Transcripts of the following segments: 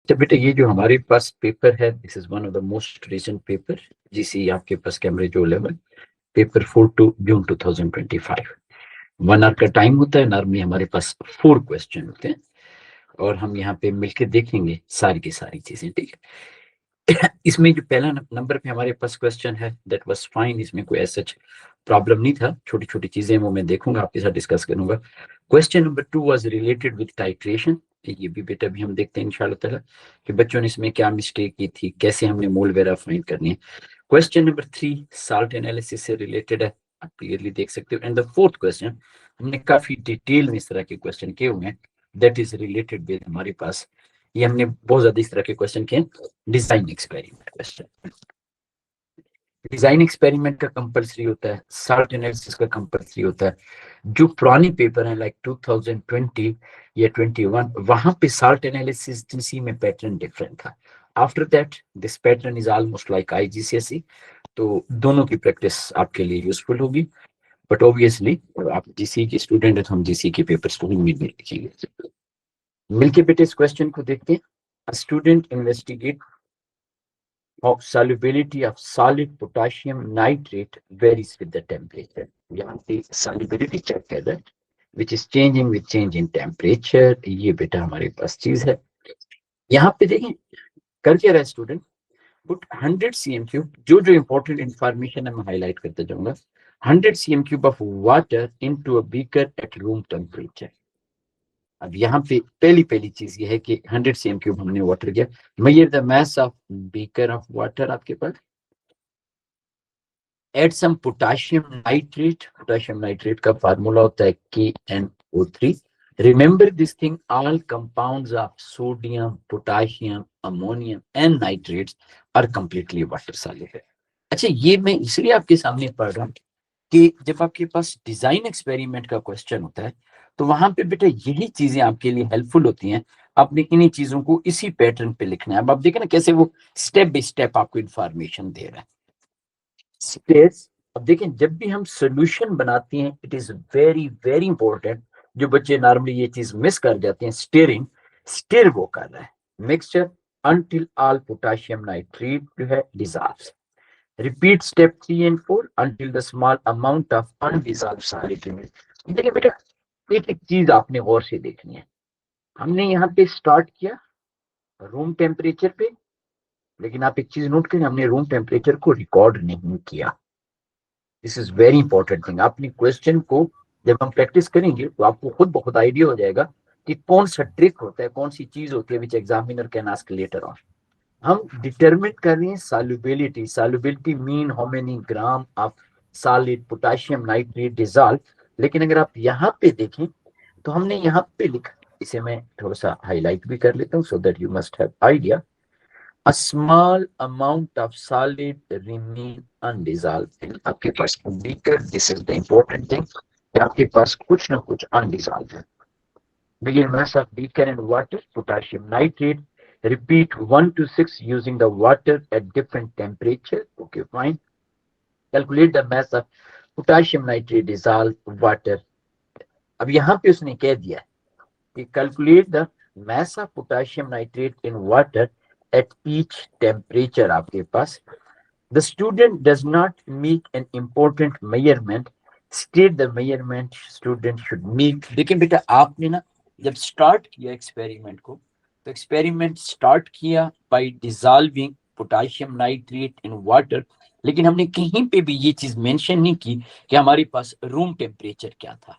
तो बेटा ये जो हमारे पास पेपर है, this is one of the most recent paper, GC आपके पास Cambridge O level paper 4 two June 2025। 1 hour का टाइम होता है, नॉर्मली हमारे पास 4 क्वेश्चन होते हैं और हम यहाँ पे मिलके देखेंगे सारी की सारी चीजें, ठीक है। इसमें जो पहला नंबर पे हमारे पास क्वेश्चन है, दैट वाज फाइन, इसमें कोई ऐसा प्रॉब्लम नहीं था, छोटी छोटी चीजें वो मैं देखूंगा, आपके साथ डिस्कस करूंगा। Question number 2 was related with titration. ये भी बेटा भी हम देखते हैं इंशाल्लाह ताला कि बच्चों ने इसमें क्या मिस्टेक की थी, कैसे हमने मोल वगैरह फाइंड करनी है। क्वेश्चन नंबर 3 साल्ट एनालिसिस से रिलेटेड है, आप क्लियरली देख सकते हो। एंड द फोर्थ क्वेश्चन, हमने काफी डिटेल में इस तरह के क्वेश्चन किए हुए हैं, दैट इज रिलेटेड विद हमारे पास, ये हमने बहुत ज्यादा इस तरह के क्वेश्चन किए, design experiment question. Design experiment का कंपलसरी होता है, साल्ट एनालिसिस का कंपलसरी होता है। जो पुरानी पेपर है लाइक 2020 या 21, वहां पे साल्ट एनालिसिस जीसी में पैटर्न डिफरेंट था। After that this pattern is almost like IGCSE, तो दोनों की प्रैक्टिस आपके लिए यूजफुल होगी। बट ऑब्वियसली आप जीसी के स्टूडेंट है तो हम जीसी के पेपर्स को भी लिखेंगे। मिलके बेटे इस क्वेश्चन को देखते हैं। Student investigate of solubility of solid potassium nitrate varies with the temperature. यहाँ पे solubility check कर रहा है, which is changing with change in temperature। ये बेटा हमारे पास चीज है। यहाँ पे देखें कर क्या रहा है स्टूडेंट, पुट 100 cm क्यूब, जो जो इंपॉर्टेंट इंफॉर्मेशन है मैं हाईलाइट करते जाऊंगा। 100 cm cube of water into a beaker at room temperature. अब यहाँ पे पहली पहली चीज ये है कि 100 cm क्यूब हमने वाटर किया। Measure the mass of beaker of water, आपके पास एड सम पोटाशियम नाइट्रेट का फार्मूला होता है KNO3। Remember this thing, all compounds of sodium, potassium, ammonium and nitrates are completely water soluble. अच्छा, ये मैं इसलिए आपके सामने पढ़ रहा हूँ कि जब आपके पास डिजाइन एक्सपेरिमेंट का क्वेश्चन होता है तो वहां पे बेटा यही चीजें आपके लिए हेल्पफुल होती हैं। आपने इन्हीं चीजों को इसी पैटर्न पे लिखना है। अब आप देखें ना कैसे वो स्टेप बाय स्टेप आपको इंफॉर्मेशन दे रहा है। स्टेप्स, अब देखें जब भी हम सोल्यूशन बनाते हैं, it is very very important. जो बच्चे नॉर्मली ये चीज मिस कर जाते हैं, स्टीयरिंग, स्टीयर वो कर रहा है mixture until all potassium nitrate जो है dissolves. Repeat step 3 and 4 until the small amount of undissolved solid remains. देखिए बेटा, एक एक चीज आपने गौर से देखनी है। हमने यहाँ पे स्टार्ट किया रूम टेम्परेचर पे, लेकिन आप एक चीज नोट करें, हमने रूम टेम्परेचर को रिकॉर्ड नहीं किया। This is very important thing. अपनी क्वेश्चन को जब हम प्रैक्टिस करेंगे तो आपको खुद बहुत आइडिया हो जाएगा कि कौन सा ट्रिक होता है, कौन सी चीज होती है which examiner can ask later on. हम डिटरमिन कर रहे हैं solubility. Solubility mean how many gram of solid potassium nitrate dissolve. लेकिन अगर आप यहाँ पे देखें तो हमने यहाँ पे लिखा, इसे मैं थोड़ा सा हाईलाइट भी कर लेता हूँ so that you must have idea. A small amount of solid remain undissolved in आपके पास beaker, this is the important thing, कि आपके पास कुछ ना कुछ undissolved है। Begin mass of beaker and water, potassium nitrate, repeat 1 to 6 using the water at different temperature, okay fine। Calculate the mass of potassium nitrate dissolved water। अब यहाँ पे उसने कह दिया कि calculate the mass of potassium nitrate in water at each temperature। आपके पास the student does not make an important measurement, state the measurement student should make। देखिए बेटा, आपने ना जब स्टार्ट किया एक्सपेरिमेंट को, तो एक्सपेरिमेंट स्टार्ट किया bye dissolving potassium nitrate in water, लेकिन हमने कहीं पे भी ये चीज मेंशन नहीं की कि हमारे पास रूम टेम्परेचर क्या था।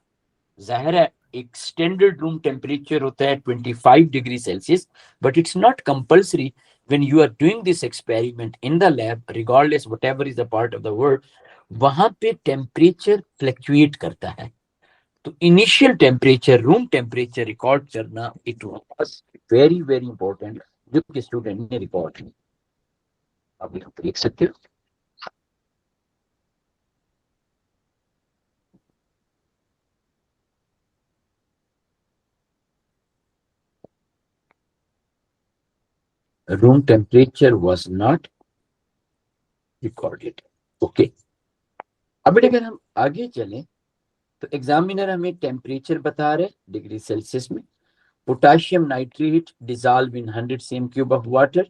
जाहिर है एक स्टैंडर्ड रूम टेम्परेचर होता है 25 degree Celsius, but it's not compulsory when you are doing this experiment in the lab, regardless whatever is the part of the world, वहां पे टेम्परेचर फ्लक्चुएट करता है। तो initial temperature, room temperature record करना, it was very very important, जो कि student ने record किया। आप यहाँ पे देख सकते हो। Room temperature was not recorded, okay. अब अगर हम आगे चलें तो एग्जामिनर हमें टेम्परेचर बता रहे डिग्री सेल्सियस में, potassium nitrate dissolve in 100 cm cube of water,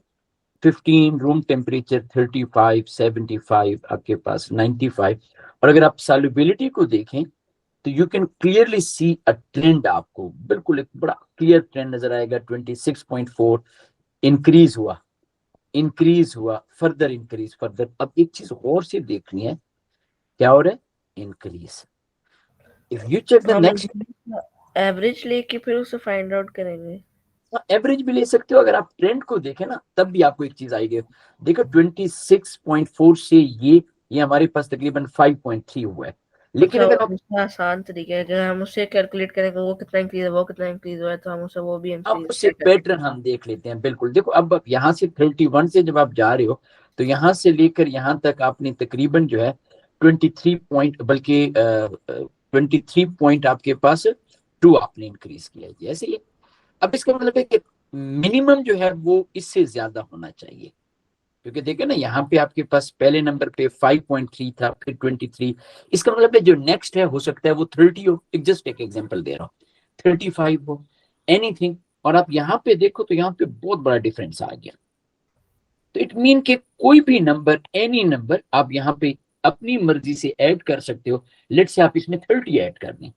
15 room temperature 35 75 आपके पास 95। और अगर आप सॉल्युबिलिटी को देखें तो you can clearly see a trend, आपको बिल्कुल एक बड़ा क्लियर ट्रेंड नजर आएगा। 26.4 इंक्रीज हुआ फर्दर इंक्रीज फर्दर। अब एक चीज और से देखनी है, क्या हो रहा है? Increase. If you check the हम नेक्स्ट, एवरेज लेके फिर उसे फाइंड आउट करेंगे। एवरेज भी ले सकते हो। अगर आप ट्रेंड को देखें ना तब भी आपको एक चीज आएगी। देखो 26.4 से ये हमारे पास तकरीबन 5.3 हुआ है। लेकिन अच्छा, अगर आप दूसरा आसान तरीका है, अगर हम उसे कैलकुलेट करेंगे वो कितना इंक्रीज है वो कितना इंक्रीज हुआ है, तो हम उसे वो भी अब इंक्रीज उससे कर पैटर्न हम देख लेते हैं। बिल्कुल देखो, अब यहाँ से 31 से जब आप जा रहे हो तो यहाँ से लेकर यहाँ तक आपने तकरीबन जो है 23 पॉइंट, बल्कि 23 पॉइंट आपके पास 2 आपने इंक्रीज किया है, ऐसे ही। अब इसका मतलब है कि मिनिमम जो है वो इससे ज्यादा होना चाहिए, क्योंकि देखिए ना यहाँ पे आपके पास पहले नंबर पे 5.3 था, फिर 23। इसका मतलब है जो नेक्स्ट है हो सकता है वो 30 हो, जस्ट एक एग्जांपल दे रहा हूँ, 35 हो, एनीथिंग। और आप यहाँ पे देखो तो यहाँ पे बहुत बड़ा डिफरेंस आ गया। तो इट मीन के कोई भी नंबर, एनी नंबर आप यहाँ पे अपनी मर्जी से ऐड कर सकते हो। लेट से आप इसमें 30 ऐड कर दें,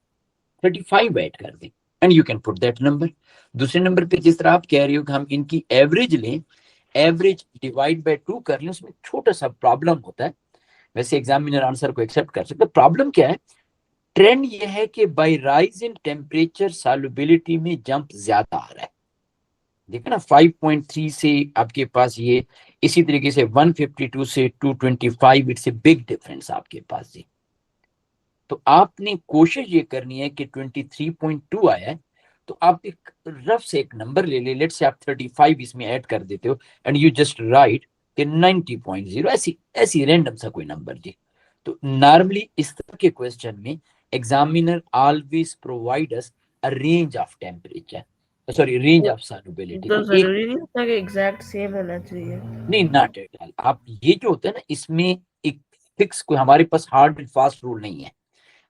35 ऐड कर दें, and you can put that number. दूसरे नंबर पे जिस तरह आप कह रहे हो कि हम इनकी एवरेज लें, एवरेज डिवाइड बाय 2 कर लें, उसमें छोटा सा प्रॉब्लम होता है। वैसे एग्जामिनर आंसर को एक्सेप्ट कर सकते। प्रॉब्लम क्या है? ट्रेंड ये है कि by rise in temperature solubility में जंप ज्यादा आ रहा है। देखो ना 5.3 से आपके पास ये, इसी तरीके से 152 से 225, इट्स ए बिग डिफरेंस आपके पास जी। तो आपने कोशिश ये करनी है कि 23.2 आया है तो आप एक रफ से एक नंबर ले ले, लेट से आप 35 इसमें ऐड कर देते हो एंड यू जस्ट राइट कि 90.0, ऐसी ऐसी रैंडम सा कोई नंबर जी। तो नॉर्मली इस तरह के क्वेश्चन में examiner always provide us a range of temperature, sorry range of solubility, तो कि एक, जरूरी नहीं होता कि एग्जैक्ट सेम होना चाहिए। नहीं नॉट एट ऑल। आप ये जो होता है ना इसमें एक फिक्स, कोई हमारे पास हार्ड एंड फास्ट रूल नहीं है।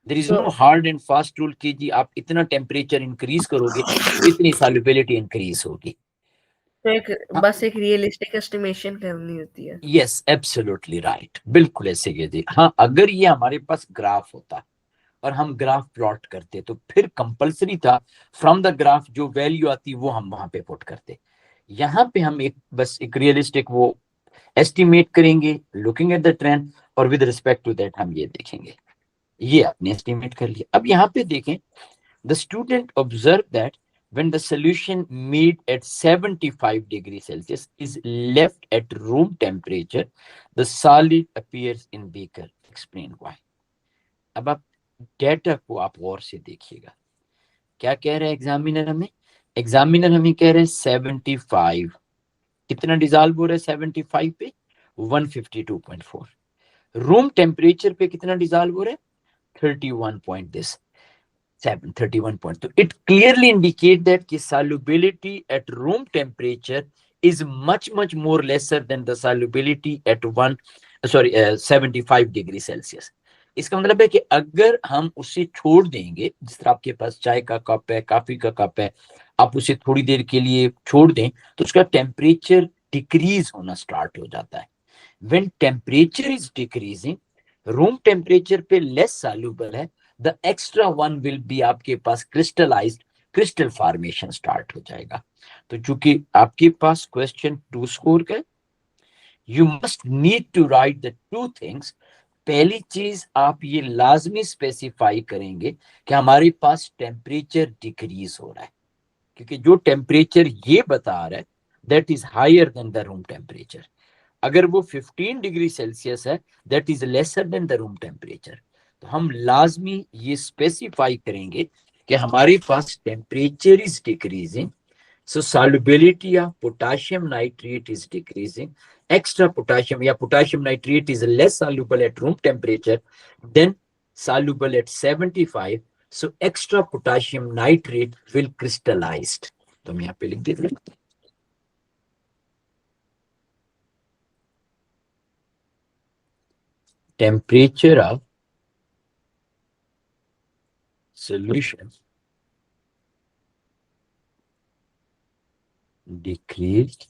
देयर इज तो no hard and fast rule कि जी आप इतना टेम्परेचर इंक्रीज करोगे तो इतनी सॉल्युबिलिटी इंक्रीज होगी। तो एक हाँ, बस एक रियलिस्टिक एस्टिमेशन करनी होती है। यस एब्सोल्युटली राइट, बिल्कुल ऐसे ही है जी। हाँ, अगर ये हमारे पास ग्राफ होता और हम ग्राफ प्लॉट करते तो फिर कंपलसरी था फ्रॉम द ग्राफ जो वैल्यू आती वो हम वहां पे पुट करते। यहाँ पे हम एक बस एक रियलिस्टिक वो एस्टिमेट करेंगे लुकिंग एट द ट्रेंड, और विद रिस्पेक्ट टू दैट हम ये देखेंगे। ये आपने एस्टिमेट कर लिया। अब यहाँ पे देखें, the student observed that when the solution made at 75 degrees Celsius is left at room temperature, the solid appears in beaker. Explain why. अब आप डेटा को आप गौर से देखिएगा, क्या कह रहे हैं एग्जामिनर हमें? एग्जामिनर हमें कह रहे हैं 75, कितना डिजॉल्व हो रहा है 75 पे? 152.4। रूम टेम्परेचर पे कितना डिजॉल्व हो रहा है? 31 point this 731 point. So it clearly indicate that the solubility at room temperature is much more lesser than the solubility at 75 degree Celsius. इसका मतलब है कि अगर हम उसे छोड़ देंगे, जिस तरह आपके पास चाय का कप है, कॉफी का कप है, आप उसे थोड़ी देर के लिए छोड़ दें तो उसका टेम्परेचर डिक्रीज होना स्टार्ट हो जाता है। when temperature is decreasing, room temperature पे लेस सॉल्युबल है, the extra one will be आपके पास क्रिस्टलाइज्ड, क्रिस्टल फॉर्मेशन स्टार्ट हो जाएगा। तो चूंकि आपके पास क्वेश्चन 2 स्कोर का, you must need to write the two things. पहली चीज आप ये लाजमी स्पेसिफाई करेंगे कि हमारे पास टेम्परेचर डिक्रीज हो रहा है, क्योंकि जो टेम्परेचर ये बता रहा है that is higher than the room temperature. अगर वो 15 डिग्री सेल्सियस है, that is lesser than the room temperature. तो हम लाजमी ये स्पेसिफाई करेंगे कि हमारे पास temperature is decreasing, so solubility of potassium nitrate is decreasing, extra potassium या potassium nitrate is less soluble at room temperature than soluble at 75, so extra potassium nitrate will crystallized। तो हम यहाँ पे लिख देते हैं temperature of solution decreased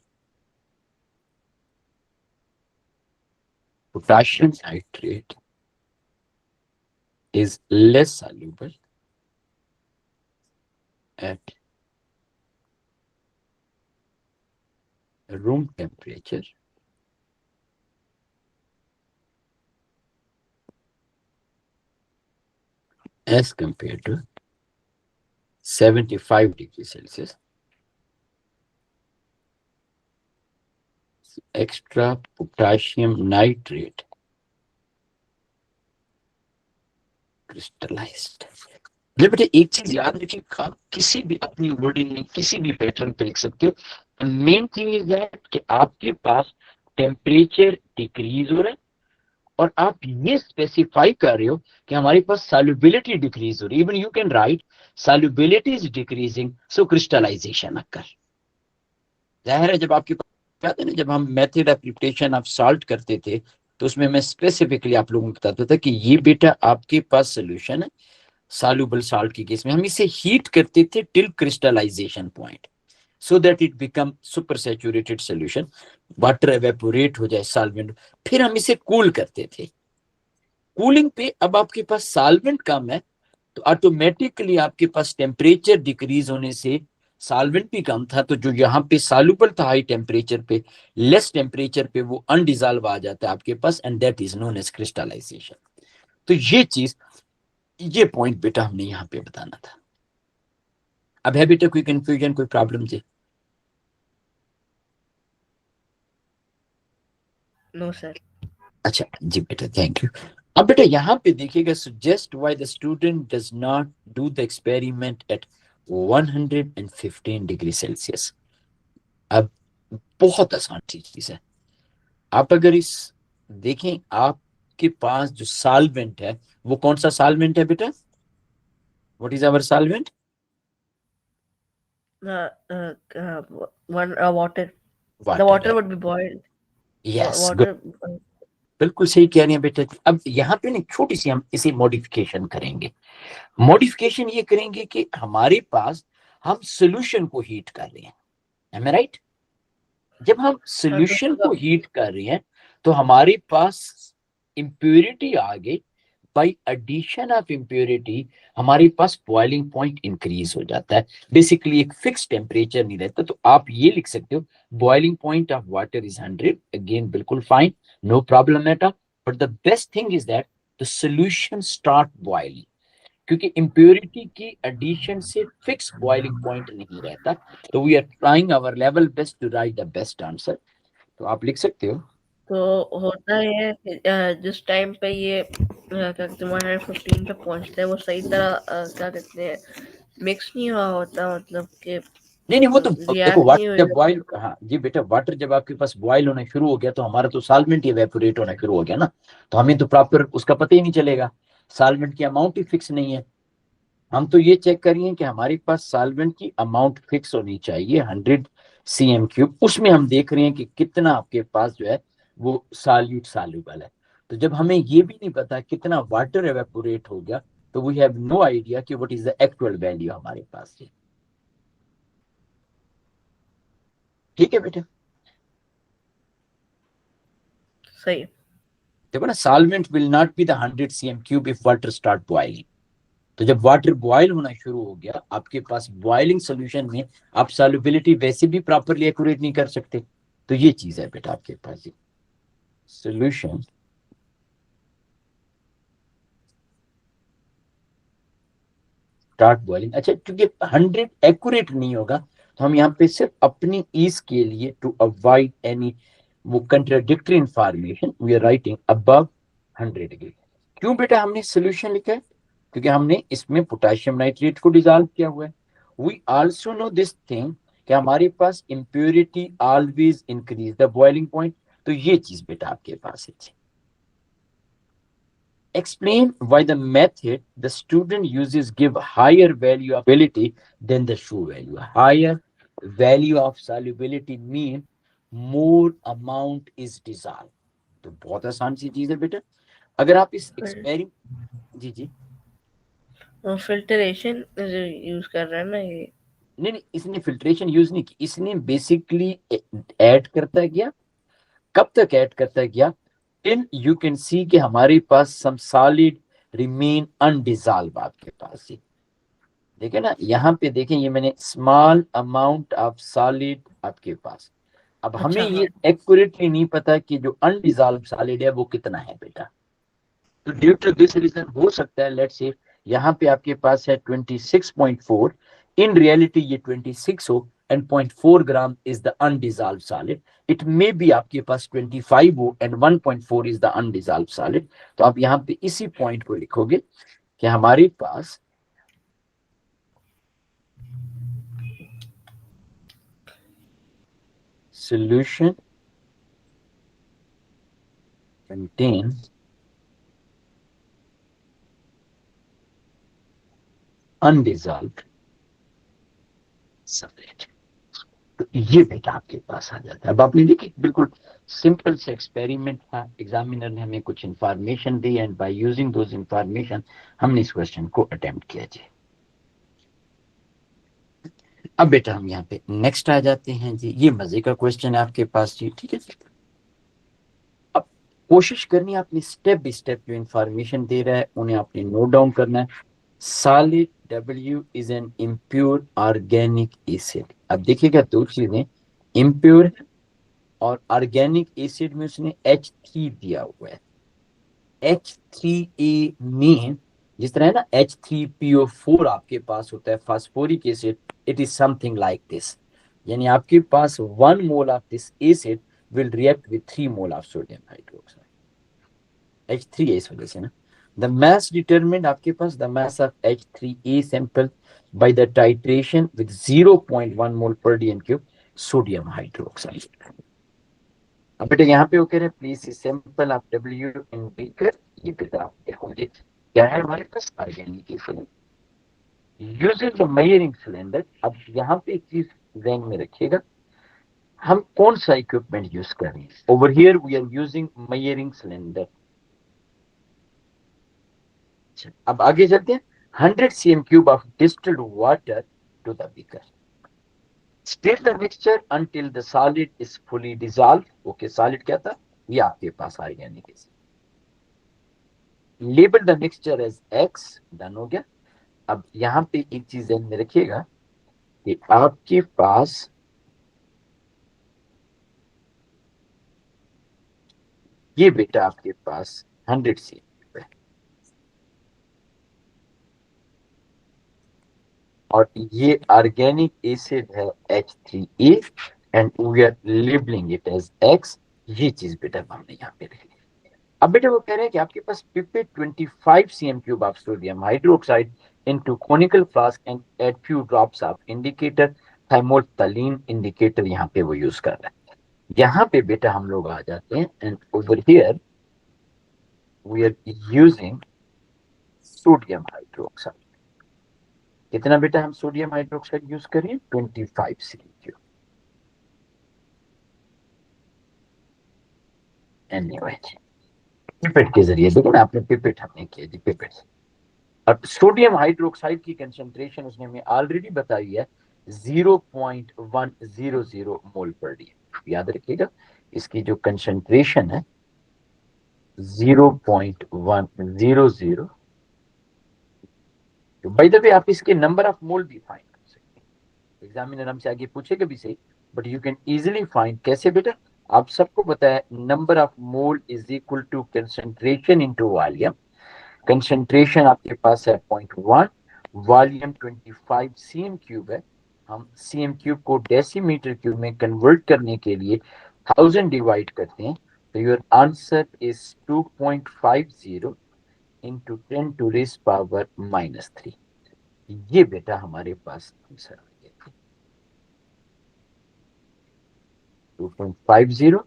potassium nitrate is less soluble at room temperature as compared to 75 degrees Celsius. Extra potassium nitrate crystallized. बेटे एक चीज याद रखिए, आप किसी भी अपनी वर्डिंग में किसी भी पैटर्न पे लिख सकते हो। मेन थिंग इज दैट कि आपके पास टेम्परेचर डिक्रीज हो रहा है और आप ये स्पेसिफाई कर रहे हो कि हमारे पास सॉल्युबिलिटी डिक्रीज हो रही है। Even you can write solubility is decreasing so crystallization occur. जाहिर है जब आपके पास याद है ना, जब हम method of preparation of salt करते थे तो उसमें मैं स्पेसिफिकली आप लोगों को बताता था कि ये बेटा आपके पास सोल्यूशन है सॉल्युबल सॉल्ट के केस में हम इसे हीट करते थे till crystallisation point so that it become super saturated solution, water evaporate हो जाए सॉल्वेंट, फिर हम इसे कूल करते थे। कूलिंग पे अब आपके पास सॉल्वेंट कम है तो ऑटोमेटिकली आपके पास टेम्परेचर डिक्रीज होने से सॉल्वेंट भी कम था, तो जो यहाँ पे सॉल्युबल था हाई टेम्परेचर पे, लेस टेम्परेचर पे वो अनडिजॉल्व आ जाता है आपके पास, and that is known as crystallization. तो ये चीज, ये पॉइंट बेटा हमने यहाँ पे बताना था। अब है बेटा कोई कंफ्यूजन, कोई प्रॉब्लम जी? No sir. अच्छा जी बेटा, थैंक यू। अब बेटा यहाँ पे देखिएगा, suggest why the student does not do the experiment at 115 degree Celsius. अब बहुत आसान सी चीज है, आप अगर इस देखें आपके पास जो सॉल्वेंट है वो कौन सा सॉल्वेंट है बेटा? What is our solvent? Water. The water water है। would be boiled. Yes good, Water. बिल्कुल सही कह रहे हैं बेटा। अब यहाँ पे ना छोटी सी हम इसे मॉडिफिकेशन करेंगे। मॉडिफिकेशन ये करेंगे कि हमारे पास हम सोल्यूशन को हीट कर रहे हैं, एम आई राइट? जब हम तो सोल्यूशन को हीट कर रहे हैं तो हमारे पास इंप्योरिटी आ गई, बाई एडिशन ऑफ इंप्योरिटी हमारे पास बॉइलिंग पॉइंट इंक्रीज हो जाता है। बेसिकली एक फिक्स टेम्परेचर नहीं रहता, तो आप ये लिख सकते हो boiling point of water is 100। Again बिल्कुल fine, no problem at all, but the best thing is that the solution start boiling, क्योंकि इम्प्योरिटी की एडिशन से फिक्स बॉइलिंग पॉइंट नहीं रहता। तो we are trying our level best to write the best answer. तो आप लिख सकते हो तो होता है कि जिस टाइम पे ये क्या कहते हैं 115 पे पहुंचते हैं वो सही तरह क्या कहते हैं मिक्स नहीं हुआ होता, मतलब कि नहीं वो तो देखो, रिएक्ट नहीं वाटर हुए जब बॉइल, हाँ जी बेटा, वाटर जब आपके पास बॉइल होना शुरू हो गया तो हमारा तो सॉल्वेंट ही एवेपोरेट होना शुरू हो गया ना, तो हमें तो प्रॉपर उसका पता ही नहीं चलेगा, सॉल्वेंट की अमाउंट ही फिक्स नहीं है। हम तो ये चेक करिए कि हमारे पास सॉल्वेंट की अमाउंट फिक्स होनी चाहिए 100 cm3, उसमें हम देख रहे हैं कि कितना आपके पास जो है वो सॉल्यूट सॉल्युबल है। तो जब हमें ये भी नहीं पता कितना वाटर एवेपोरेट हो गया तो वी हैव नो आइडिया कि what is the actual value हमारे पास है। ठीक है बेटा, सही। देखो ना, solvent will not be the 100 cm3 if water start boiling. तो जब वाटर बॉयल होना शुरू हो गया आपके पास बॉइलिंग सोल्यूशन में, आप सॉल्युबिलिटी वैसे भी प्रॉपरली एक्यूरेट नहीं कर सकते। तो ये चीज है बेटा आपके पास, सोल्यूशन स्टार्ट बॉइलिंग। अच्छा, क्योंकि 100 एक्यूरेट नहीं होगा तो हम यहाँ पे सिर्फ अपनी ईज के लिए, टू अवॉइड एनी वो contradictory information, we are writing above 100 degree. क्यों बेटा हमने सोल्यूशन लिखा है? क्योंकि हमने इसमें पोटेशियम नाइट्रेट को डिजॉल्व किया हुआ है। We also know this thing कि हमारे पास impurity always increase the boiling point. तो ये चीज बेटा आपके पास है। Explain why the method the student uses give higher value of solubility than the true value. Higher value of solubility mean more amount is dissolved. तो बहुत आसान सी चीज है बेटा। अगर आप इस एक्सपेरिमेंट, जी जी, फिल्टरेशन यूज कर रहे हैं ना ये। नहीं नहीं, इसने फिल्ट्रेशन यूज नहीं की, इसने बेसिकली ऐड करता गया। कब तक ऐड करता गया? टिल यू कैन सी कि हमारे पास सम सॉलिड रिमेन अनडिजॉल्व आपके पास। ही देखे ना, यहाँ पे देखें, ये मैंने स्मॉल अमाउंट ऑफ सॉलिड आपके पास। अब हमें अच्छा हाँ। ये एक्यूरेटली नहीं पता कि जो अनडिजॉल्व सॉलिड है वो कितना है बेटा। तो ड्यू टू दिस रीजन हो सकता है, लेट्स से यहाँ पे आपके पास है 26.4, इन रियलिटी ये 26 हो, and 0.4 gram is the undissolved solid. It may be आपके पास 25 हो and 1.4 is the undissolved solid. तो आप यहाँ पे इसी पॉइंट को लिखोगे कि हमारे पास solution contains undissolved solid। तो ये बेटा आपके पास आ जाता है। अब आपने देखिए बिल्कुल सिंपल से एक्सपेरिमेंट था, एग्जामिनर ने हमें कुछ information the and by using those information हमने इस क्वेश्चन को अटेम्प्ट किया जी। अब बेटा हम यहाँ पे नेक्स्ट आ जाते हैं जी। ये मजे का क्वेश्चन है आपके पास जी, ठीक है जी। अब कोशिश करनी है आपने स्टेप बाय स्टेप जो इंफॉर्मेशन दे रहा है उन्हें आपने नोट डाउन करना है। Solid W is an impure organic acid. अब देखिएगा दो चीजें, इम्प्योर है और ऑर्गेनिक एसिड में उसने H3 दिया हुआ है। H3A में जिस तरह है ना H3PO4 आपके पास होता है phosphoric acid, it is something like this. यानी आपके पास 1 mole of this acid will react with 3 mole of sodium hydroxide. H3 इस वजह से ना। द mass determined आपके पास the mass of H3A sample by the titration with 0.1 mole per dm cube sodium hydroxide। अब बेटा यहाँ पे वो कह रहे हैं please sample of W in beaker. ये बेटा आप देखोगे क्या है हमारे पास organic acid using the measuring cylinder. अब यहाँ पे एक चीज ध्यान में रखिएगा, हम कौन सा इक्विपमेंट यूज कर रहे हैं। Over here we are using measuring cylinder. अब आगे चलते हैं। 100 cm cube of distilled water to the beaker। Stir the mixture until the solid is fully dissolved। Okay solid क्या था, ये आपके पास organic acid. Label the mixture as X। Done हो गया। अब यहाँ पे एक चीज ध्यान में रखिएगा कि आपके पास ये बेटा आपके पास 100 cm है और ये ऑर्गेनिक एसिड है H3A and we are labelling it as X। ये चीज बेटा हमने यहाँ पे लिखी। अब बेटा वो कह रहे हैं कि आपके पास pipette 25 cm cube of sodium hydroxide into conical flask and add few drops of indicator thymolphthalein indicator यहाँ पे वो यूज कर रहा है। यहाँ पे बेटा हम लोग आ जाते हैं and over here we are using sodium hydroxide. कितना बेटा हम सोडियम हाइड्रोक्साइड यूज करें, 25 cm क्यूब। एनीवे पिपेट के जरिए देखो ना, आपने पिपेट हमने किया जी, पिपेट। अब सोडियम हाइड्रोक्साइड की कंसंट्रेशन उसने हमें ऑलरेडी बताई है 0.100 मोल पर डी। याद रखिएगा इसकी जो कंसंट्रेशन है 0.100। बाय द वे आप इसके नंबर ऑफ मोल भी फाइंड कर सकते हैं, एग्जामिनर हमसे आगे पूछेगा भी सही, but you can easily find. कैसे बेटा, आप सबको पता है number of mole is equal to concentration into volume. Concentration आपके पास है 0.1, वॉल्यूम 25 cm क्यूब है। हम cm क्यूब को डेसीमीटर क्यूब में कन्वर्ट करने के लिए 1000 डिवाइड करते हैं, तो your answer is 2.50 into 10 to raise power -3। ये बेटा हमारे पास आंसर आ गया 2.50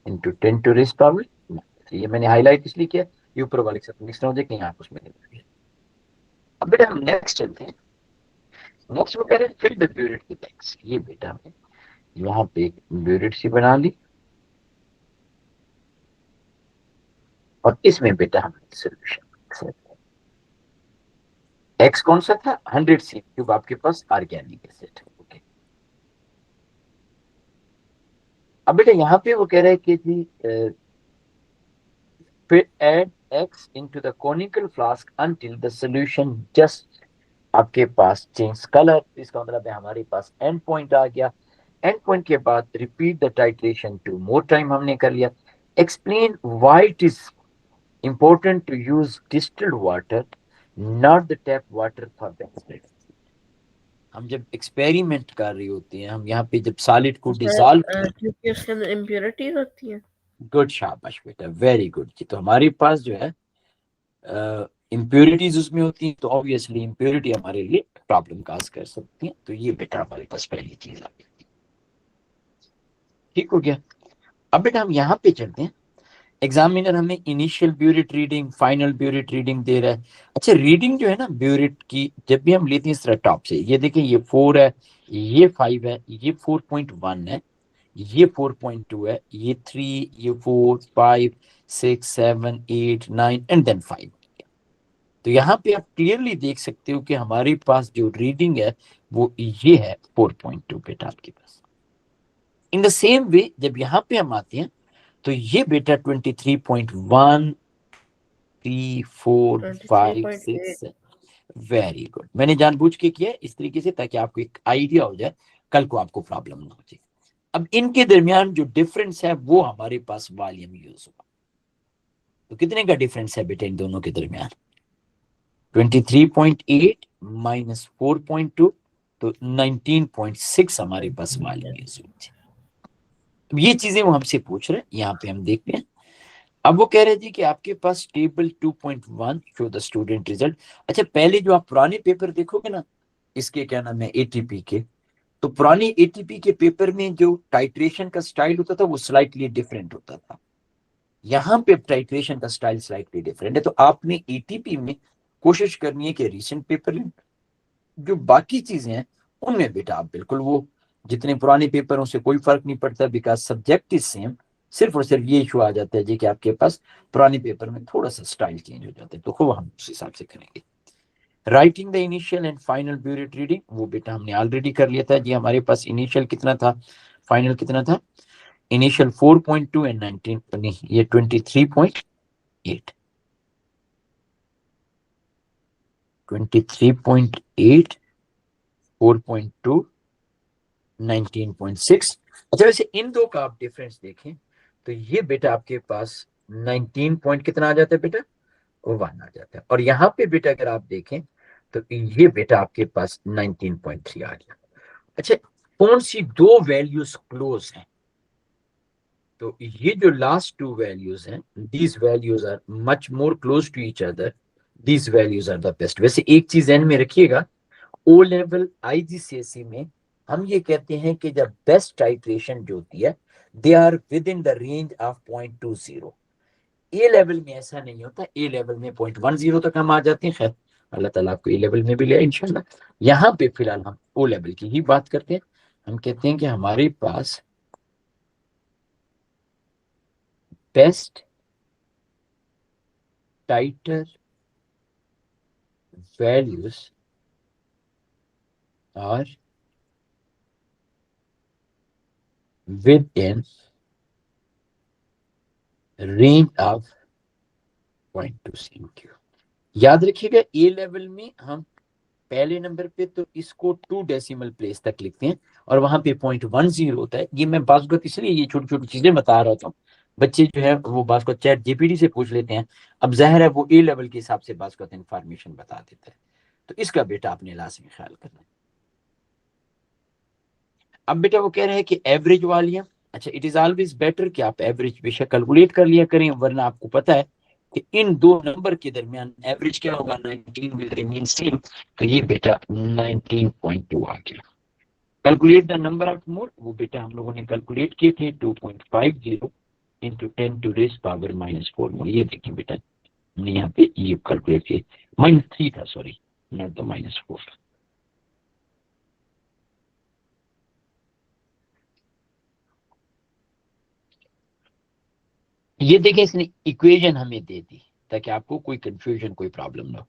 इंटू 10 टू रेस पावर -3। ये मैंने हाईलाइट इसलिए किया, ये ऊपर वाले से नेक्स्ट हो जाए कहीं आप उसमें। अब बेटा हम नेक्स्ट चलते हैं। नेक्स्ट वो कह रहे हैं फिल द ब्यूरेट की टैक्स। ये बेटा हमने यहाँ पे एक ब्यूरेट सी बना ली और इसमें बेटा हमने सोल्यूशन। एक्स कौन सा था, 100 सी क्यूब आपके पास ऑर्गेनिक एसिड। ओके, अब बेटा यहाँ पे वो कह रहे हैं कि जी फिर add X into the conical flask until the solution just आपके पास चेंज कलर। इसका मतलब है हमारे पास एंड पॉइंट आ गया। एंड पॉइंट के बाद repeat the titration two more time हमने कर लिया। Explain why it is important to use distilled water not the tap water for the experiment. हम जब एक्सपेरिमेंट कर रही होती हैं, हम यहाँ पे जब सॉलिड को डिसॉल्व कर, क्योंकि उसके अंदर इम्प्योरिटीज होती हैं। गुड शाबाश बेटा, वेरी गुड जी। तो हमारे पास जो है इम्प्योरिटीज उसमें होती हैं, तो ऑब्वियसली इम्प्योरिटी हमारे लिए प्रॉब्लम काज कर सकती है। तो ये बेटा हमारे पास पहली चीज आ गई। ठीक हो गया। अब बेटा हम यहाँ पे चलते हैं। एग्जामिनर हमें initial burette reading, final burette reading दे रहा है। अच्छा, रीडिंग जो है ना ब्यूरेट की, जब भी हम लेते हैं इस तरह टॉप से, ये देखिए ये 4 है, ये 5 है, ये 4.1 है, ये 4.2 है, ये 3, ये 4, 5, 6, 7, 8, 9 एंड देन 5। तो यहाँ पे आप क्लियरली देख सकते हो कि हमारे पास जो रीडिंग है वो ये है 4.2 बेटा आपके पास। इन द सेम वे जब यहाँ पे हम आते हैं तो ये बेटा 23.1, 3, 4, 5, 23.8। 6। वेरी गुड, मैंने जानबूझ के किया इस तरीके से ताकि आपको एक आइडिया हो जाए, कल को आपको प्रॉब्लम ना हो जाए। अब इनके दरमियान जो डिफरेंस है वो हमारे पास वॉल्यूम यूज होगा। तो कितने का डिफरेंस है बेटा इन दोनों के दरमियान? 23.8 माइनस 4.2, तो 19.6 हमारे पास वॉल्यूम यूज होती है। तो ये चीजें वो हमसे पूछ रहे हैं, यहाँ पे हम देखते हैं। अब वो कह रहे जी कि आपके पास table 2.1 show the student result. अच्छा, पहले जो आप पुराने पेपर देखोगे ना, इसके क्या नाम है एटीपी के, तो पुरानी एटीपी के पेपर में जो टाइट्रेशन का स्टाइल होता था वो स्लाइटली डिफरेंट होता था। यहाँ पे टाइट्रेशन का स्टाइल स्लाइटली डिफरेंट है। तो आपने एटीपी में कोशिश करनी है कि रीसेंट पेपर, जो बाकी चीजें हैं उनमें बेटा आप बिल्कुल वो जितने पुराने पेपर हैं उससे कोई फर्क नहीं पड़ता, बिकॉज सब्जेक्ट इज सेम। सिर्फ और सिर्फ ये इशू आ जाता है जी कि आपके पास पुराने पेपर में थोड़ा सा स्टाइल चेंज हो जाता है, तो वो हम उस हिसाब से करेंगे। Writing the initial and final burette reading, वो बेटा हमने ऑलरेडी कर लिया था जी। हमारे पास इनिशियल कितना था, फाइनल कितना था? इनिशियल 4.2 एंड 19 नहीं, ये 23.8, 23.8, 4.2, 19.6। अच्छा, वैसे इन दो का आप डिफरेंस देखें तो ये बेटा आपके पास 19 पॉइंट कितना आ जाता है बेटा, 1 आ जाता है। और यहाँ पे बेटा अगर आप देखें तो ये बेटा आपके पास 19.3 आ गया। अच्छा, कौन सी दो वैल्यूज क्लोज हैं? तो ये जो लास्ट टू वैल्यूज हैं, these values are much more close to each other, these values are the best. वैसे एक चीज एंड में रखिएगा, ओ लेवल आईजीसीएसई में हम ये कहते हैं कि जब बेस्ट टाइट्रेशन जो होती है they are within the range of 0.20। A level में ऐसा नहीं होता, ए लेवल में 0.10 तक हम आ जाते हैं। खैर, अल्लाह ताला आपको ए लेवल में भी ले इंशाल्लाह। यहाँ पे फिलहाल हम ओ लेवल की ही बात करते हैं। हम कहते हैं कि हमारे पास best titre values are within range of 0.2 याद रखिएगा, ए लेवल में हम पहले नंबर पे तो इसको 2 डेसिमल प्लेस तक लिखते हैं और वहां पे 0.10 होता है। ये मैं बात इसलिए ये छोटी छोटी चीजें बता रहा था, बच्चे जो है वो बात को चैट जीपीटी से पूछ लेते हैं। अब जाहिर है वो ए लेवल के हिसाब से बात को इंफॉर्मेशन बता देता है, तो इसका बेटा आपने लाजमी ख्याल करना है। अब बेटा वो कह रहे हैं कि एवरेज वॉल्यूम, अच्छा इट इज ऑलवेज बेटर कि आप एवरेज बेशक कैलकुलेट कर लिया करें, वरना आपको पता है कि इन दो नंबर के दरमियान एवरेज क्या होगा, 19 विल रिमेन सेम। तो ये बेटा 19.2 आ गया। Calculate the number of mole, वो बेटा हम लोगों ने कैलकुलेट किए थे 2.50 into 10 to raise power -4 mole. ये देखिए बेटा हमने यहाँ पे ये कैलकुलेट किए, -3 था, सॉरी नॉट द -4। ये देखें इसने इक्वेशन हमें दे दी ताकि आपको कोई कंफ्यूजन कोई प्रॉब्लम ना हो।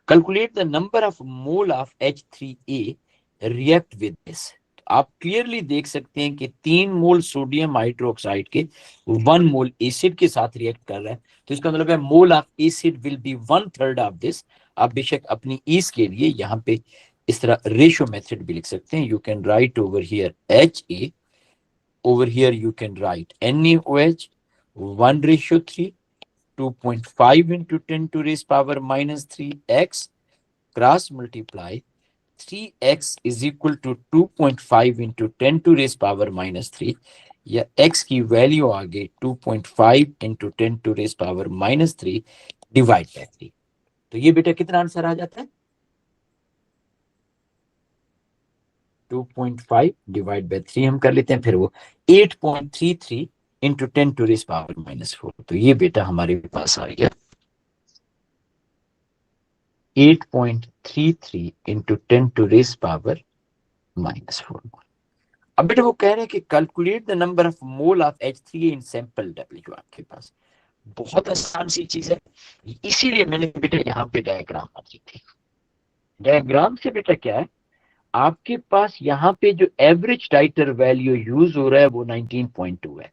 Calculate the number of mole of H3A react with this. आप क्लियरली देख सकते हैं कि 3 मोल सोडियम हाइड्रोक्साइड के 1 मोल एसिड के साथ रिएक्ट कर रहा है, तो इसका मतलब है mole of acid will be 1/3 of this. आप बेशक अपनी ईज के लिए यहाँ पे इस तरह रेशियो मेथड भी लिख सकते हैं। You can right over here HA, over here you can write NaOH 1:3, 2.5 into 10 to raise power minus 3x, cross multiply 3x is equal to 2.5 into 10 to raise power minus 3, या x की value आ गई 2.5 into 10 to raise power minus 3 divide by 3। तो ये बेटा कितना answer आ जाता है? 2.5 divide by 3 हम कर लेते हैं, फिर वो 8.33 into 10 to raise power minus 4। तो ये बेटा हमारे पास आ गया 8.33 into 10 to raise power minus 4। अब बेटा वो कह रहे हैं कि calculate the number of mole of H3A in sample W। आपके पास बहुत आसान सी चीज है, इसीलिए मैंने बेटा यहाँ पे डायग्राम बनाई थी। डायग्राम से बेटा क्या है, आपके पास यहाँ पे जो एवरेज टाइटर वैल्यू यूज हो रहा है वो 19.2 है।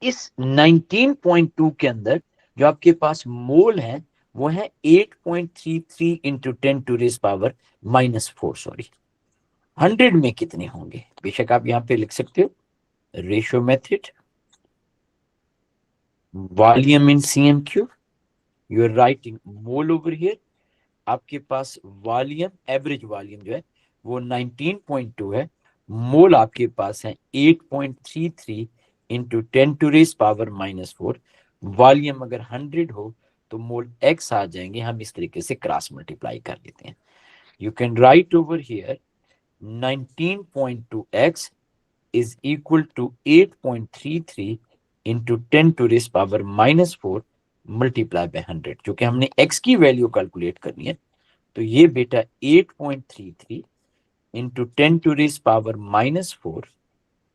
इस 19.2 के अंदर जो आपके पास मोल है वो है 8.33 into 10 to raise power minus 4। Sorry, 100 में कितने होंगे? बेशक आप यहाँ पे लिख सकते हो ratio method, volume in cm cube, you are writing mole over here. आपके पास वॉल्यूम, एवरेज वॉल्यूम जो है वो 19.2 है, मोल आपके पास है 8.33 into 10 to raise power minus 4। Volume अगर 100 हो तो मोल x आ जाएंगे, हम इस तरीके से क्रॉस मल्टीप्लाई कर लेते हैं। You can right over here 19.2x is equal to 8.33 into 10 to raise power minus 4 multiply by 100। क्योंकि हमने x की वैल्यू कैलकुलेट करनी है, तो ये बेटा 8.33 into 10 to raise power minus 4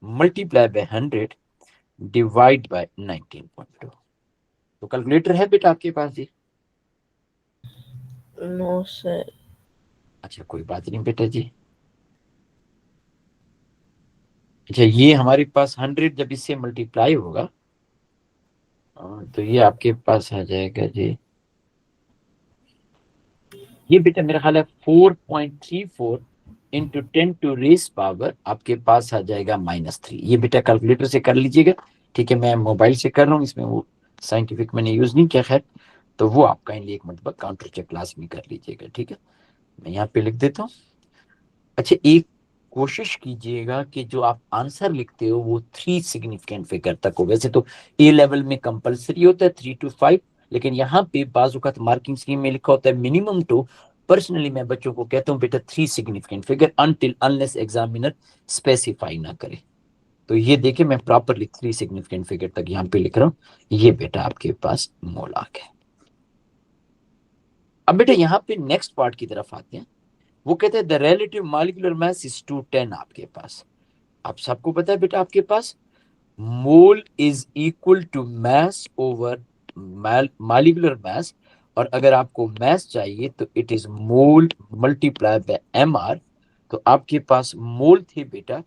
multiply by 100 divide by 19.2। तो कैलकुलेटर है बेटा आपके पास जी? No sir. अच्छा कोई बात नहीं बेटा जी। अच्छा ये हमारे पास 100 जब इससे मल्टीप्लाई होगा तो ये आपके पास आ जाएगा जी, ये बेटा मेरा ख्याल है 4.34 into 10 to raise पावर आपके पास आ जाएगा -3। ये बेटा कैलकुलेटर से कर लीजिएगा, ठीक है? मैं मोबाइल से कर रहा हूँ, इसमें वो साइंटिफिक मैंने यूज नहीं किया, खैर तो वो आप काइंडली एक मतलब काउंटर चेक क्लास में कर लीजिएगा, ठीक है? मैं यहाँ पे लिख देता हूँ। अच्छा एक कोशिश कीजिएगा कि जो आप आंसर लिखते हो वो 3 सिग्निफिकेंट फिगर तक हो। वैसे तो ए लेवल में कंपलसरी होता है 3 to 5, लेकिन यहाँ पे बाजुकात मार्किंग स्कीम में लिखा होता है मिनिमम टू। पर्सनली मैं बच्चों को कहता हूँ बेटा 3 significant figure until unless examiner specify ना करे। तो ये देखिए मैं प्रॉपरली 3 सिग्निफिकेंट फिगर तक यहाँ पे लिख रहा हूँ। ये बेटा आपके पास मोल आ गया। अब बेटा यहाँ पे नेक्स्ट पार्ट की तरफ आते हैं। वो कहते हैं the relative molecular mass is 210। आपके पास, आप सबको पता है बेटा आपके पास mole is equal to mass over molecular mass, और अगर आपको मास चाहिए तो it is mole multiply by mr। तो आपके पास मोल थे बेटा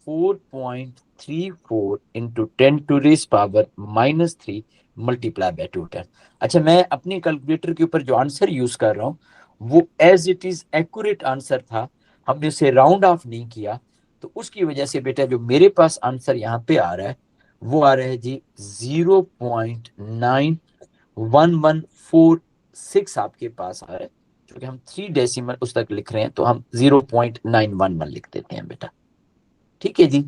4.34 into 10 to raise power -3 multiply by 210। अच्छा मैं अपनी कैलकुलेटर के ऊपर जो आंसर यूज कर रहा हूँ वो as it is accurate answer था, हमने उसे राउंड ऑफ नहीं किया। तो उसकी वजह से बेटा जो मेरे पास आंसर यहाँ पे आ रहा है वो आ रहा है जी 0.91146 आपके पास आ रहा है। क्योंकि हम 3 डेसिमल उस तक लिख रहे हैं तो हम 0.911 लिख देते हैं बेटा, ठीक है जी?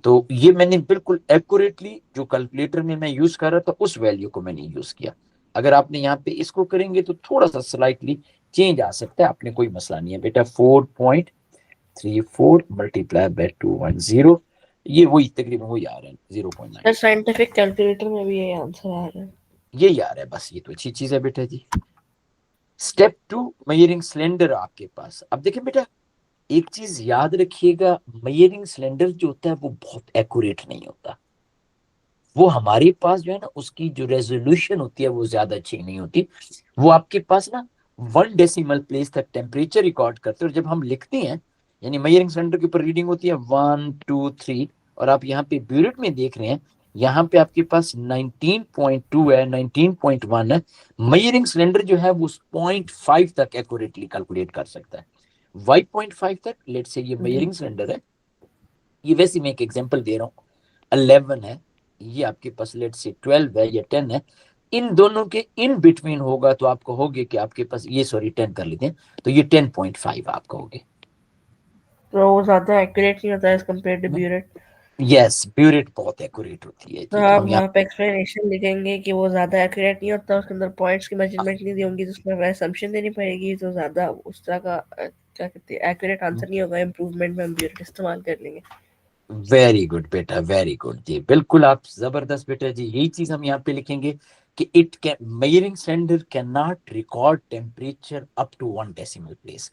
तो ये मैंने बिल्कुल एक्यूरेटली जो कैलकुलेटर में मैं यूज कर रहा था उस वैल्यू को मैंने यूज किया। अगर आपने यहाँ पे इसको करेंगे तो थोड़ा सा स्लाइटली चेंज आ सकता है, आपने कोई मसला नहीं है बेटा। 4.34 मल्टीप्लाई बाय 210, ये वही तकरीबन वही आ रहा है 0.9। सर साइंटिफिक कैलकुलेटर में भी ये आंसर आ रहा है, यही आ रहा है, बस ये तो अच्छी चीज है बेटा जी। स्टेप 2 मेजरिंग सिलेंडर आपके पास। अब देखिए बेटा एक चीज याद रखिएगा, मेजरिंग सिलेंडर जो होता है वो बहुत एक्यूरेट नहीं होता। वो हमारे पास जो है ना उसकी जो रेजोल्यूशन होती है वो ज्यादा अच्छी नहीं होती। वो आपके पास ना 1 डेसिमल प्लेस तक टेम्परेचर रिकॉर्ड करते हैं। और जब हम लिखते हैं, यानी मेजरिंग सिलेंडर के ऊपर रीडिंग होती है 1 2 3, और आप यहाँ पे ब्यूरेट में देख रहे हैं, यहाँ पे आपके पास 19.2 है, 19.1 है। मेजरिंग सिलेंडर जो है वो 0.5 तक एक्यूरेटली कैलकुलेट कर सकता है। 5.5 तक, लेट्स से ये मेजरिंग सिलेंडर है, ये वैसे मैं एक एग्जांपल दे रहा हूँ, 11 है, ये आपके पास लेट्स से 12 है या 10 है, इन दोनों के इन बिटवीन होगा तो आप कहोगे कि आपके पास ये, सॉरी 10 कर लेते हैं, तो ये 10.5 आप कहोगे। तो वो ज़्यादा एक्यूरेट नहीं होता as compare to burette. Yes, burette बहुत एक्यूरेट होती है तो जी। तो आप हम यहाँ वहाँ पे एक्सप्लेनेशन लिखेंगे कि वो ज़्यादा एक्यूरेट नहीं होता, उसके अंदर पॉइंट्स की मेजरमेंट नहीं दी होंगी, तो उसमें असम्पशन देनी पड़ेगी, तो ज़्यादा उस तरह का क्या कहते हैं एक्यूरेट आंसर नहीं होगा। इम्प्रूवमेंट में हम ब्यूरेट इस्तेमाल कर लेंगे। वेरी गुड बेटा, वेरी गुड जी, बिल्कुल आप जबरदस्त बेटा जी। यही चीज हम यहाँ पे लिखेंगे कि it can, measuring standard can not record temperature up to 1 decimal place.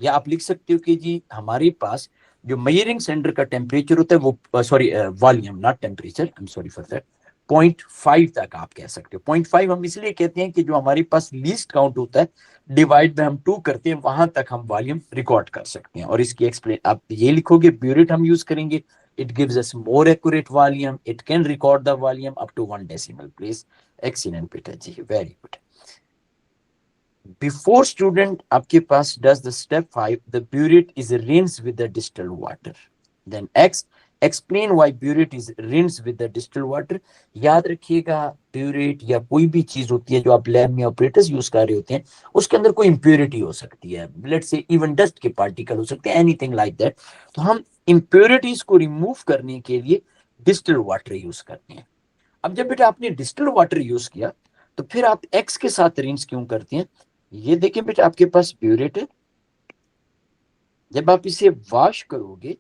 या आप लिख सकते हो कि जी हमारे पास जो मेजरिंग सेंटर का टेम्परेचर होता है वो, sorry volume not temperature, I am sorry for that, 0.5 तक आप कह सकते हो। 0.5 हम इसलिए कहते हैं कि जो हमारे पास लीस्ट काउंट होता है, डिवाइड में हम 2 करते हैं, वहां तक हम वॉल्यूम रिकॉर्ड कर सकते हैं। और इसकी एक्सप्लेन आप ये लिखोगे, ब्यूरेट हम यूज करेंगे, it gives us more accurate volume, it can record the volume up to 1 decimal place. Excellent बेटा जी, वेरी गुड। Before student आपके पास does the step 5, the burette is rinsed with the distilled water. Then X, explain why burette is rinsed with the distilled water. याद रखिएगा, burette या कोई भी चीज होती है जो आप लैब में ऑपरेटर्स यूज कर रहे होते हैं, उसके अंदर कोई इम्प्योरिटी हो सकती है, लेट्स से इवन डस्ट के पार्टिकल हो सकते हैं, एनीथिंग लाइक दैट। तो हम इम्प्योरिटीज को रिमूव करने के लिए डिस्टिल्ड वाटर यूज करते हैं। अब जब बेटा आपने डिस्टिल्ड वाटर यूज किया, तो फिर आप एक्स के साथ रिंस क्यों करते हैं? ये देखिए बेटा, आपके पास ब्यूरेट है, जब आप इसे वॉश करोगे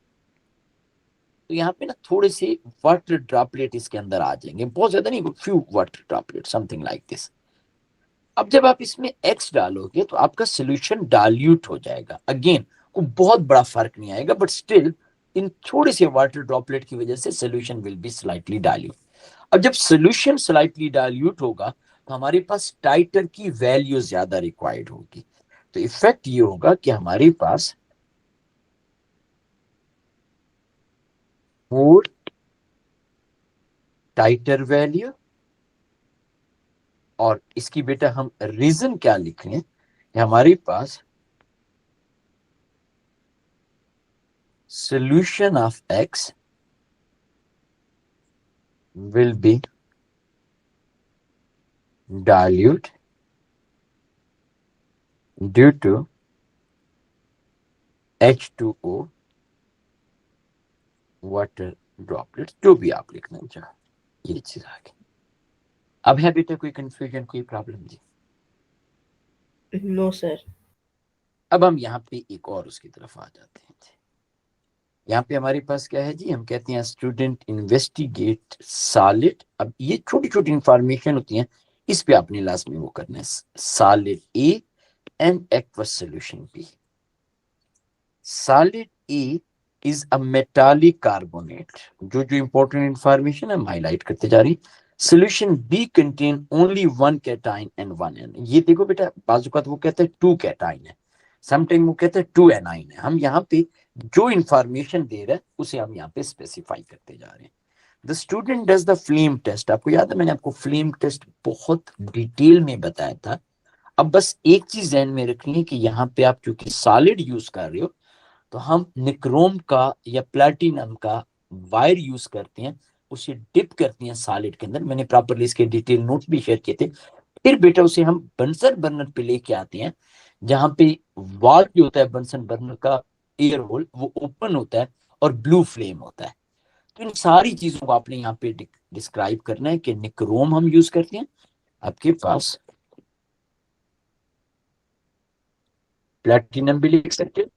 तो यहाँ पे ना थोड़े से वाटर ड्रॉपलेट इसके अंदर आ जाएंगे, बहुत ज्यादा नहीं, few water droplet, something like this. अब जब आप इसमें एक्स डालोगे तो आपका सोल्यूशन डाल्यूट हो जाएगा। अगेन कोई बहुत बड़ा फर्क नहीं आएगा, बट स्टिल इन थोड़े से वाटर ड्रॉपलेट की वजह से solution will be slightly dilute. अब जब सोल्यूशन स्लाइटली डाल्यूट होगा तो हमारे पास टाइटर की वैल्यू ज्यादा रिक्वायर्ड होगी। तो इफेक्ट ये होगा कि हमारे पास मोर टाइटर वैल्यू, और इसकी बेटा हम रीजन क्या लिख रहे हैं, हमारे पास solution of x will be dilute due to H2O water droplet, जो भी आप लिखना चाहो, ये चीज आ गई। अब है बेटा कोई कंफ्यूजन, कोई प्रॉब्लम जी? No sir. अब हम यहाँ पे एक और उसकी तरफ आ जाते हैं जी। यहाँ पे हमारे पास क्या है जी, हम कहते हैं स्टूडेंट इन्वेस्टिगेट सॉलिड। अब ये छोटी छोटी इंफॉर्मेशन होती हैं, इस पे आपने लास्ट में वो करना है, solid A and aqueous solution B. Solid A is a metallic carbonate, जो जो इंपॉर्टेंट इंफॉर्मेशन है हम हाईलाइट करते जा रही। Solution B contain only 1 cation and 1 anion. ये देखो बेटा, बाजू का तो वो कहते हैं 2 कैटाइन है, समटाइम वो कहते हैं 2 एनाइन है। हम यहाँ पे जो इंफॉर्मेशन दे रहे हैं उसे हम यहाँ पे स्पेसिफाई करते जा रहे हैं। The student does the flame test. आपको याद है मैंने आपको फ्लेम टेस्ट बहुत डिटेल में बताया था। अब बस एक चीज ध्यान में रखनी है कि यहाँ पे आप चूंकि सॉलिड यूज कर रहे हो, तो हम निक्रोम का या प्लेटिनम का वायर यूज करते हैं, उसे डिप करते हैं सॉलिड के अंदर। मैंने प्रॉपरली इसके डिटेल नोट्स भी शेयर किए थे। फिर बेटा उसे हम बंसन बर्नर पे लेके आते हैं, जहां पे वाल्व जो होता है बंसन बर्नर का, एयर होल वो ओपन होता है और ब्लू फ्लेम होता है। तो इन सारी चीजों को आपने यहाँ पे डिस्क्राइब करना है कि निक्रोम हम यूज करते हैं, आपके पास प्लेटिनम भी लिख सकते हैं,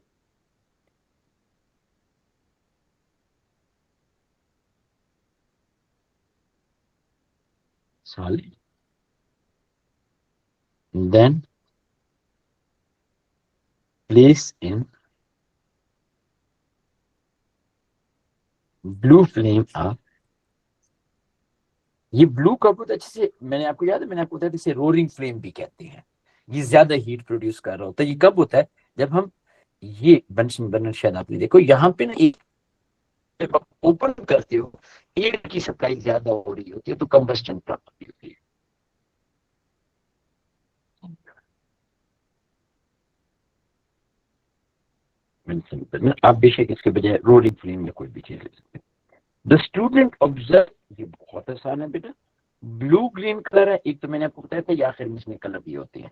solid, then place in blue flame off. ये ब्लू का बहुत अच्छे से मैंने आपको याद है, मैंने आपको बताया इसे रोरिंग फ्लेम भी कहते हैं। ये ज्यादा हीट प्रोड्यूस कर रहा होता है। ये कब होता है? जब हम ये बंसन बर्नर, शायद आपने देखो यहाँ पे ना, एक जब आप ओपन करते हो, एयर की सप्लाई ज्यादा हो रही होती है, तो कंबस्टन प्रॉब्लम होती है। बंसन बर्नर, आप बेशक इसके बजाय रोलिंग फ्लेम या कोई भी चीज ले सकते हैं। द स्टूडेंट ऑब्जर्व, ये बहुत आसान है बेटा। ब्लू ग्रीन कलर है, एक तो मैंने आपको बताया था, या आखिर में इसमें कलर भी होती है।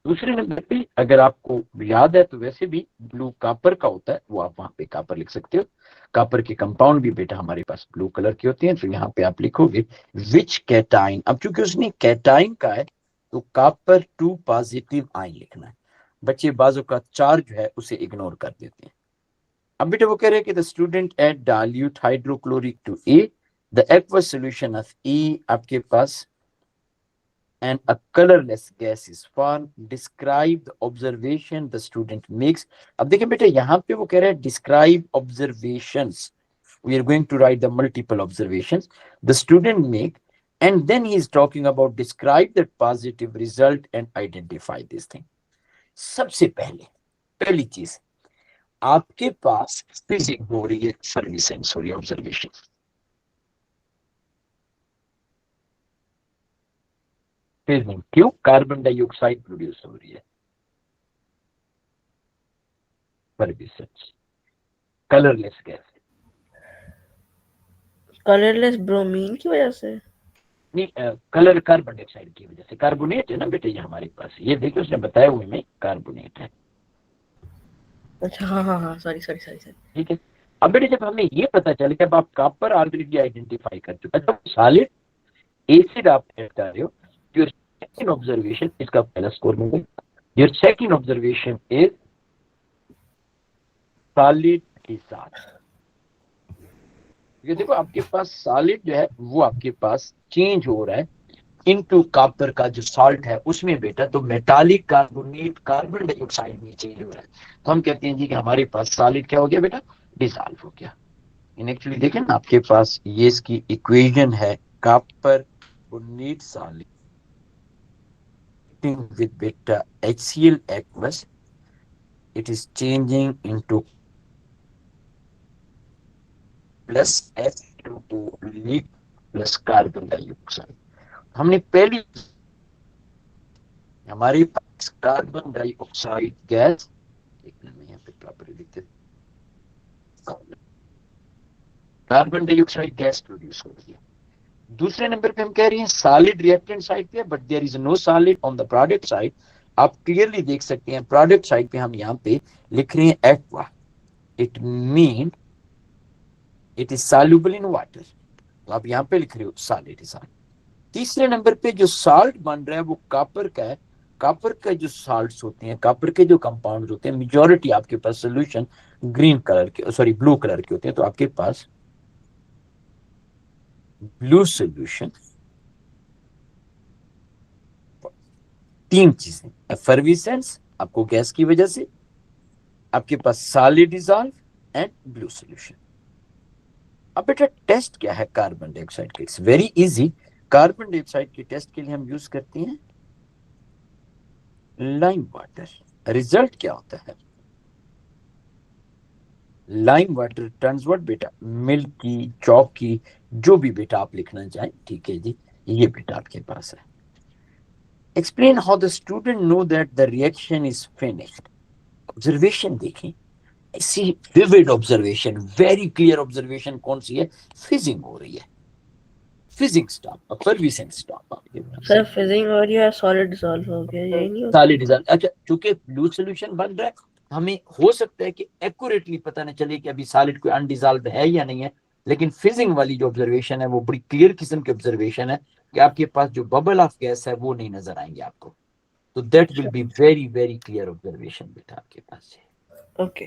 दूसरे नंबर पे अगर आपको याद है तो वैसे भी ब्लू कापर का होता है, वो आप वहां पे कापर लिख सकते हो। कापर के कंपाउंड भी बेटा हमारे पास ब्लू कलर के होते हैं, तो यहाँ पे आप लिखोगे विच कैटाइन। अब चूंकि उसने कैटाइन का है, तो कापर 2 पॉजिटिव आयन लिखना है। बच्चे बाजू का चार्ज जो है उसे इग्नोर कर देते हैं। अब बेटा वो कह रहे हैं कि the student add dilute hydrochloric to A, the aqueous solution of A आपके पास and a colorless gas is formed. Describe the observation the student makes. अब देखिए बेटा यहाँ पे वो कह रहा है describe observations. We are going to write the multiple observations the student make, and then he is talking about describe the positive result and identify this thing. सबसे पहले पहली चीज, आपके पास फिजिक्स हो रही है, सर्विस सेंसोरी ऑब्जर्वेशन। फिजिंग क्यों? Carbon dioxide produce हो रही है, service. Colourless gas, colourless bromine की वजह से। नहीं कलर कार्बन डाइऑक्साइड की वजह से। कार्बोनेट है ना बेटे ये हमारे पास, ये देखो उसने बताया हुए में कार्बोनेट है। अच्छा हाँ हाँ हाँ, सॉरी सॉरी सॉरी सॉरी। ठीक है। अब बेटे जब हमें ये पता चले कि अब आप कापर ऑलरेडी आइडेंटिफाई कर चुके हैं, तो सॉलिड एसिड आप ऐड कर रहे हो। योर सेकंड ऑब्जर्वेशन, इसका पहला स्कोर मिलेगा। Your second observation is solid dissolve. ये देखो आपके पास सॉलिड जो है वो आपके पास चेंज हो रहा है इनटू कापर का जो सॉल्ट है उसमें बेटा, तो मेटालिक कार्बोनेट कार्बन डाइऑक्साइड में चेंज हो रहा है। तो हम कहते हैं जी कि हमारे पास सॉलिड क्या हो गया बेटा? डिसॉल्व हो गया। इन एक्चुअली देखें ना, आपके पास ये इसकी इक्वेशन है, copper need solid with beta HCl aqueous, it is changing into plus H2O leak plus carbon dioxide. हमने पहली, हमारे पास कार्बन डाइऑक्साइड गैस, एक मिनट में यहाँ पे प्रॉपर लिख देते, कार्बन डाइऑक्साइड गैस प्रोड्यूस हो रही है। दूसरे नंबर पे हम कह रहे हैं सॉलिड रिएक्टेंट साइड पे, but there is no solid on the product side. आप क्लियरली देख सकते हैं प्रोडक्ट साइड पे हम यहाँ पे लिख रहे हैं aqua, it mean it is soluble in water. तो आप यहाँ पे लिख रहे हो सॉलिड इज। तीसरे नंबर पे जो साल्ट बन रहा है वो कापर का है। कापर का जो साल्ट्स होते हैं, कापर के जो कंपाउंड होते हैं, मेजॉरिटी आपके पास सोल्यूशन ग्रीन कलर के, सॉरी ब्लू कलर के होते हैं। तो आपके पास ब्लू सोल्यूशन, तीन चीजें, एफर्विसेंस आपको गैस की वजह से, आपके पास solid dissolve and blue solution. अब बेटा टेस्ट क्या है कार्बन डाइऑक्साइड के? It's very easy. Carbon dioxide के टेस्ट के लिए हम यूज करते हैं लाइम वाटर। रिजल्ट क्या होता है? लाइम वाटर टर्न्स व्हाट बेटा? मिल्की, चौकी, जो भी बेटा आप लिखना चाहें, ठीक है जी, ये बेटा आपके पास है। Explain how the student know that the reaction is finished. Observation देखें, ऐसी vivid observation, very clear observation कौन सी है? फिजिंग हो रही है, फिजिंग स्टॉप, एफर्विसेंट स्टॉप आपके पास सर है। फिजिंग हो रही है, सॉलिड डिसॉल्व हो गया, यही नहीं होता? सॉलिड डिसॉल्व, अच्छा चूंकि ब्लू सोल्यूशन बन रहा है, हमें हो सकता है कि एक्यूरेटली पता न चले कि अभी सॉलिड कोई अनडिसॉल्व है या नहीं है, लेकिन फिजिंग वाली जो ऑब्जर्वेशन है वो बड़ी क्लियर किस्म की ऑब्जर्वेशन है कि आपके पास जो बबल ऑफ गैस है वो नहीं नजर आएंगे आपको। तो that will be very very clear observation बेटा आपके पास है। ओके।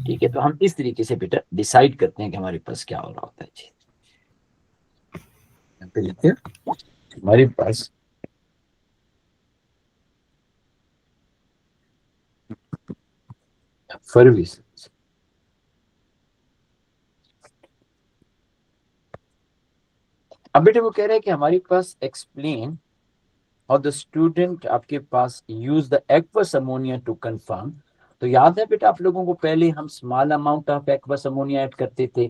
ठीक है, तो हम इस तरीके से बेटा डिसाइड करते हैं कि हमारे पास क्या हो रहा होता है जी। यहाँ पे लिखते हैं हमारे पास सर्विस। अब बेटे वो कह रहे हैं कि हमारे पास एक्सप्लेन और द स्टूडेंट आपके पास use the aqueous ammonia to confirm. तो याद है बेटा आप लोगों को, पहले हम small amount of aqueous ammonia add करते थे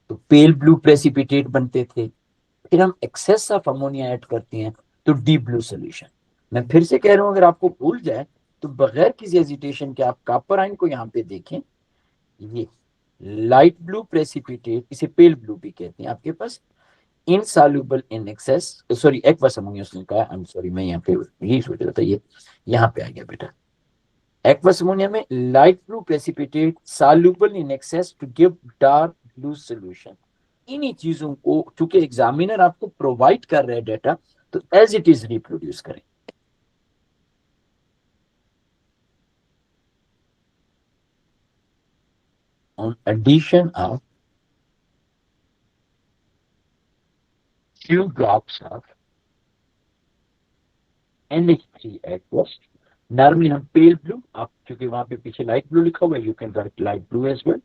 तो पेल ब्लू प्रेसिपिटेट बनते थे, फिर हम एक्सेस ऑफ अमोनिया ऐड करते हैं तो डीप ब्लू सोल्यूशन। मैं फिर से कह रहा हूं, अगर आपको भूल जाए तो बगैर किसी हेजिटेशन के आप कॉपर आयन को यहाँ पे देखें, ये लाइट ब्लू प्रेसिपिटेट, इसे पेल ब्लू भी कहते हैं आपके पास, insoluble in excess, sorry aqueous ammonia उसने कहा, आई एम सॉरी, मैं यहाँ पे यही सोच रहा था, ये यहाँ पे आ गया बेटा। एक्वस अमोनिया में light blue precipitate soluble in excess to give dark blue solution. इन्हीं चीजों को चूंकि एग्जामिनर आपको प्रोवाइड कर रहे हैं डेटा, तो एज इट इज रिप्रोड्यूस करें। On addition of few drops of NH3 aqueous, normally हम पेल ब्लू, आप क्योंकि वहां पे पीछे लाइट ब्लू लिखा हुआ है, you can write light blue as well.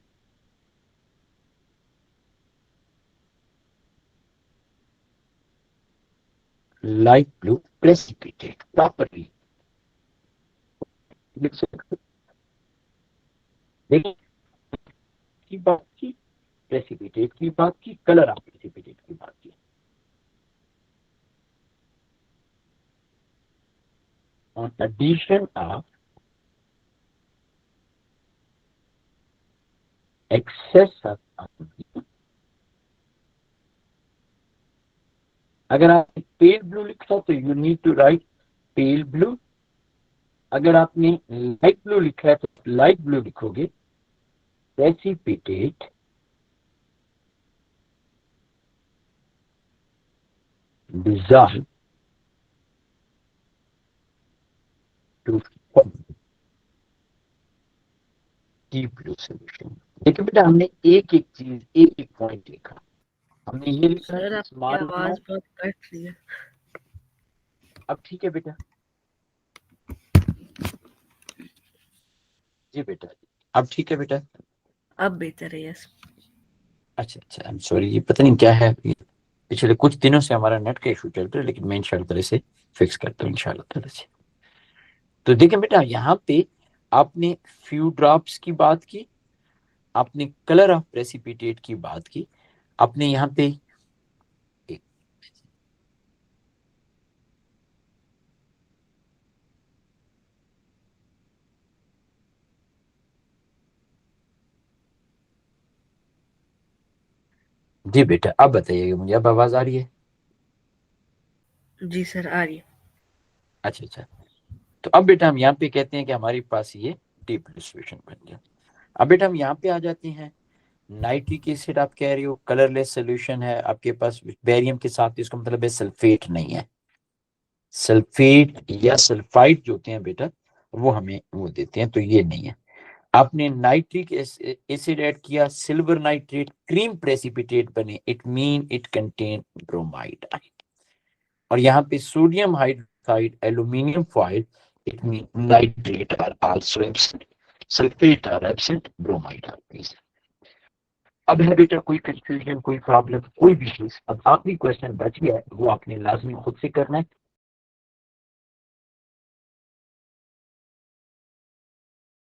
Light blue precipitate properly लिख सकते। देखिए की बात की, प्रेसिपिटेट की बात की, कलर ऑफ प्रेसिपिटेट की बात की। On addition of excess of ammonia, अगर आपने पेल ब्लू लिखा तो you need to write pale blue, अगर आपने लाइट ब्लू लिखा है तो लाइट ब्लू लिखोगे। Precipitate dissolve to form deep blue solution। देखिए बेटा हमने एक एक चीज, एक एक पॉइंट लिखा। हमने ये लिखा है सर कि आपकी स्मॉल आवाज अमाउंट। बहुत कट रही है। अब ठीक है बेटा, जी बेटा, अब ठीक है बेटा, अब बेहतर है। यस अच्छा अच्छा, आई एम सॉरी, ये पता नहीं क्या है, पिछले कुछ दिनों से हमारा नेट का इशू चल रहा है, लेकिन मैं इंशाल्लाह तरह से फिक्स करता हूँ इंशाल्लाह तरह से। तो देखिए बेटा यहाँ पे आपने फ्यू ड्रॉप्स की बात की, आपने कलर ऑफ प्रेसिपिटेट की बात की, आपने यहाँ पे जी बेटा अब बताइएगा मुझे, अब आवाज आ रही है? जी सर आ रही है। अच्छा अच्छा, तो अब बेटा हम यहाँ पे कहते हैं कि हमारे पास ये डीप सॉल्यूशन बन गया। अब बेटा हम यहाँ पे आ जाते हैं, नाइट्रिक एसिड आप कह रहे हो कलरलेस सोल्यूशन है आपके पास बेरियम के साथ, इसका मतलब है सल्फेट नहीं है। सल्फेट या सल्फाइड जो होते हैं बेटा वो हमें वो देते हैं, तो ये नहीं है। आपने नाइट्रिक एसिड ऐड किया, सिल्वर नाइट्रेट क्रीम प्रेसिपिटेट बने, it mean it contain bromide. और यहाँ पे sodium hydroxide aluminium foil, it mean nitrate are also absent, sulphate are absent, bromide are present. अब है बेटा कोई कंफ्यूजन, कोई प्रॉब्लम, कोई भी चीज, अब आखिरी क्वेश्चन बच गया है, वो आपने लाजमी खुद से करना है।